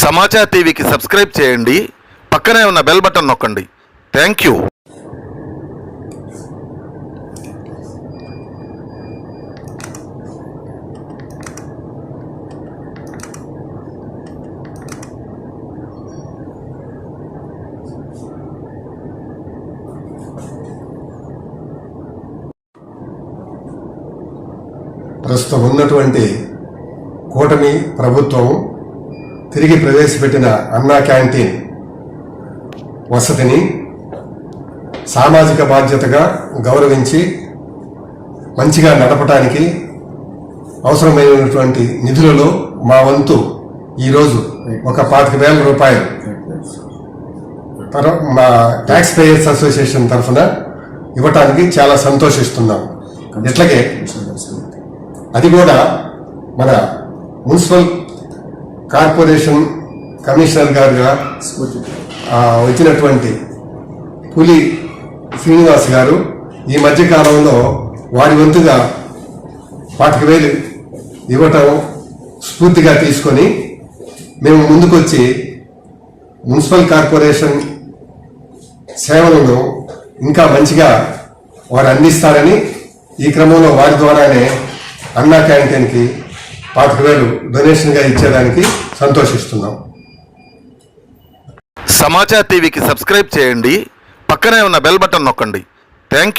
సమాచార్ టీవీకి సబ్స్క్రైబ్ చేయండి, పక్కనే ఉన్న బెల్ బటన్ నొక్కండి. Thank you. ప్రస్తుతం ఉన్నటువంటి కూటమి ప్రభుత్వం తిరిగి ప్రవేశపెట్టిన అన్నా క్యాంటీన్ వసతిని సామాజిక బాధ్యతగా గౌరవించి మంచిగా నడపడానికి అవసరమైనటువంటి నిధులలో మా వంతు ఈరోజు ఒక 25,000 రూపాయలు మా ట్యాక్స్ పేయర్స్ అసోసియేషన్ తరఫున ఇవ్వటానికి చాలా సంతోషిస్తున్నాం. ఇట్లాగే అది కూడా మన మున్సిపల్ కార్పొరేషన్ కమిషనర్ గారుగా వచ్చినటువంటి పులి శ్రీనివాస్ గారు ఈ మధ్యకాలంలో వారి వంతుగా 25,000 ఇవ్వటం స్ఫూర్తిగా తీసుకొని మేము ముందుకొచ్చి మున్సిపల్ కార్పొరేషన్ సేవలను ఇంకా మంచిగా వారు అందిస్తారని ఈ క్రమంలో వారి ద్వారానే అన్నా క్యాంటీన్కి 25,000 డొనేషన్గా ఇచ్చేదానికి సంతోషిస్తున్నాం. సమాచార్ టీవీకి సబ్స్క్రైబ్ చేయండి, పక్కనే ఉన్న బెల్ బటన్ నొక్కండి. Thank you.